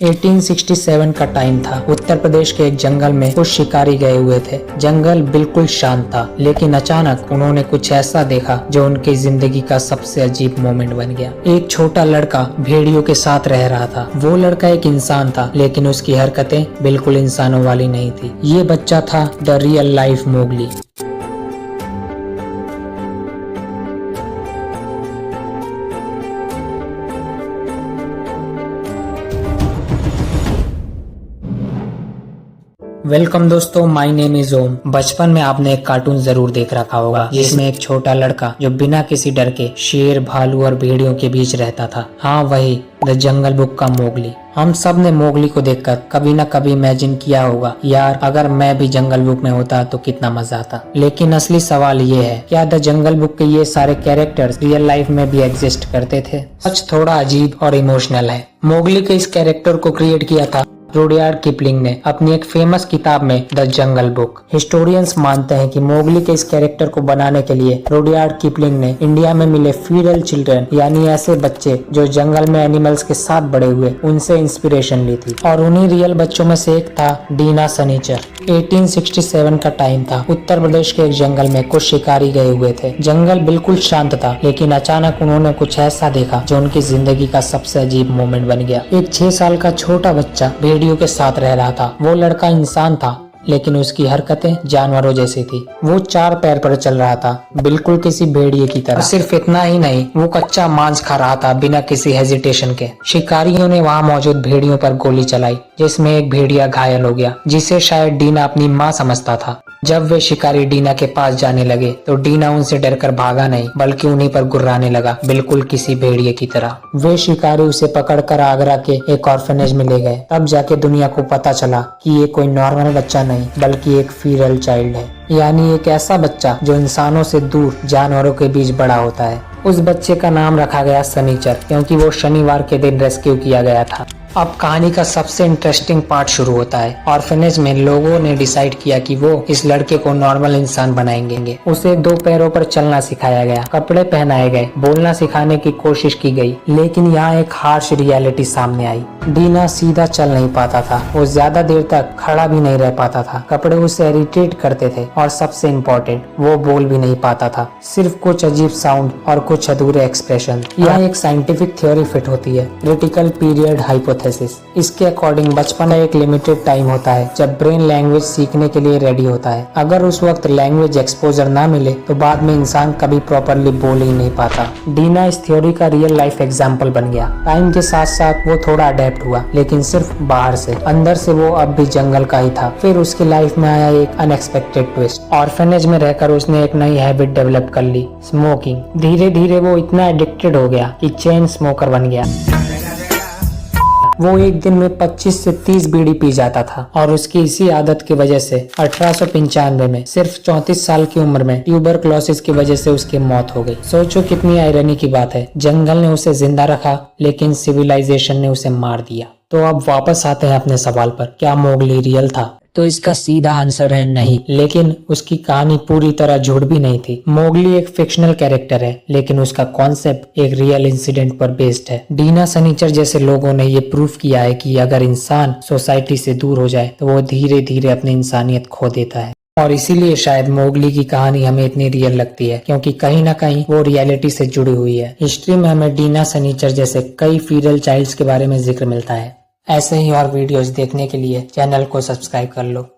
1867 का टाइम था। उत्तर प्रदेश के एक जंगल में कुछ शिकारी गए हुए थे। जंगल बिल्कुल शांत था, लेकिन अचानक उन्होंने कुछ ऐसा देखा जो उनकी जिंदगी का सबसे अजीब मोमेंट बन गया। एक छोटा लड़का भेड़ियों के साथ रह रहा था। वो लड़का एक इंसान था, लेकिन उसकी हरकतें बिल्कुल इंसानों वाली नहीं थी। ये बच्चा था the real life Mowgli. Welcome दोस्तों, माय नेम इज ओम। बचपन में आपने एक कार्टून जरूर देख रखा होगा जिसमें एक छोटा लड़का जो बिना किसी डर के शेर, भालू और भेड़ियों के बीच रहता था। हाँ, वही द जंगल बुक का मोगली। हम सब ने मोगली को देखकर कभी न कभी इमेजिन किया होगा, यार अगर मैं भी जंगल बुक में होता तो कितना मजा आता। लेकिन असली सवाल ये है, क्या द जंगल बुक के ये सारे कैरेक्टर्स रियल लाइफ में भी एग्जिस्ट करते थे? सच थोड़ा अजीब और इमोशनल है। मोगली के इस कैरेक्टर को क्रिएट किया था रुडयार्ड किपलिंग ने अपनी एक फेमस किताब में द जंगल बुक। हिस्टोरियंस मानते हैं कि मोगली के इस कैरेक्टर को बनाने के लिए रुडयार्ड किपलिंग ने इंडिया में मिले फीडल चिल्ड्रन, यानी ऐसे बच्चे जो जंगल में एनिमल्स के साथ बड़े हुए, उनसे इंस्पिरेशन ली थी। और उन्हीं रियल बच्चों में से एक था डीना सनीचर। 1867 का टाइम था। उत्तर प्रदेश के एक जंगल में कुछ शिकारी गए हुए थे। जंगल बिल्कुल शांत था, लेकिन अचानक उन्होंने कुछ ऐसा देखा जो उनकी जिंदगी का सबसे अजीब मोमेंट बन गया। एक 6 साल का छोटा बच्चा भेड़ियों के साथ रह रहा था। वो लड़का इंसान था, लेकिन उसकी हरकतें जानवरों जैसी थी। वो 4 पैर पर चल रहा था, बिल्कुल किसी भेड़िए की तरह। सिर्फ इतना ही नहीं, वो कच्चा मांस खा रहा था बिना किसी हेजिटेशन के। शिकारियों ने वहाँ मौजूद भेड़ियों पर गोली चलाई, जिसमें एक भेड़िया घायल हो गया, जिसे शायद डीना अपनी माँ समझता था। जब वे शिकारी डीना के पास जाने लगे तो डीना उनसे डरकर भागा नहीं, बल्कि उन्हीं पर गुर्राने लगा, बिल्कुल किसी भेड़िए की तरह। वे शिकारी उसे पकड़कर आगरा के एक ऑर्फनेज में ले गए। तब जाके दुनिया को पता चला कि ये कोई नॉर्मल बच्चा नहीं, बल्कि एक फीरल चाइल्ड है, यानी एक ऐसा बच्चा जो इंसानों से दूर जानवरों के बीच बड़ा होता है। उस बच्चे का नाम रखा गया सनीचर, क्योंकि वो शनिवार के दिन रेस्क्यू किया गया था। अब कहानी का सबसे इंटरेस्टिंग पार्ट शुरू होता है। ऑर्फनेज में लोगों ने डिसाइड किया कि वो इस लड़के को नॉर्मल इंसान बनाएंगे। उसे 2 पैरों पर चलना सिखाया गया, कपड़े पहनाए गए, बोलना सिखाने की कोशिश की गई। लेकिन यहाँ एक हार्श रियलिटी सामने आई। डीना सीधा चल नहीं पाता था, वो ज्यादा देर तक खड़ा भी नहीं रह पाता था। कपड़े उसे इरिटेट करते थे, और सबसे इम्पोर्टेंट, वो बोल भी नहीं पाता था, सिर्फ कुछ अजीब साउंड और कुछ अधूरे एक्सप्रेशन। यहाँ एक साइंटिफिक थ्योरी फिट होती है, क्रिटिकल पीरियड हाइपोथेसिस। इसके अकॉर्डिंग बचपन एक लिमिटेड टाइम होता है जब ब्रेन लैंग्वेज सीखने के लिए रेडी होता है। अगर उस वक्त लैंग्वेज एक्सपोजर ना मिले तो बाद में इंसान कभी प्रॉपरली बोल ही नहीं पाता। डीना इस थ्योरी का रियल लाइफ एग्जाम्पल बन गया। टाइम के साथ साथ वो थोड़ा अडेप्ट हुआ, लेकिन सिर्फ बाहर से। अंदर से वो अब भी जंगल का ही था। फिर उसकी लाइफ में आया एक अनएक्सपेक्टेड ट्विस्ट। ऑर्फनेज में रहकर उसने एक नई हैबिट डेवलप कर ली, स्मोकिंग। धीरे धीरे वो इतना एडिक्टेड हो गया कि चेन स्मोकर बन गया। वो एक दिन में 25 से 30 बीड़ी पी जाता था, और उसकी इसी आदत की वजह से 1895 में सिर्फ 34 साल की उम्र में ट्यूबरक्लोसिस की वजह से उसकी मौत हो गई। सोचो कितनी आयरनी की बात है। जंगल ने उसे जिंदा रखा, लेकिन सिविलाइजेशन ने उसे मार दिया। तो अब वापस आते हैं अपने सवाल पर, क्या मोगली रियल था? तो इसका सीधा आंसर है नहीं, लेकिन उसकी कहानी पूरी तरह झूठ भी नहीं थी। मोगली एक फिक्शनल कैरेक्टर है, लेकिन उसका कॉन्सेप्ट एक रियल इंसिडेंट पर बेस्ड है। डीना सनीचर जैसे लोगों ने ये प्रूफ किया है कि अगर इंसान सोसाइटी से दूर हो जाए तो वो धीरे धीरे अपनी इंसानियत खो देता है। और इसीलिए शायद मोगली की कहानी हमें इतनी रियल लगती है, क्योंकि कहीं ना कहीं वो रियलिटी से जुड़ी हुई है। हिस्ट्री में हमें डीना सनीचर जैसे कई फीरल चाइल्ड्स के बारे में जिक्र मिलता है। ऐसे ही और वीडियोस देखने के लिए चैनल को सब्सक्राइब कर लो।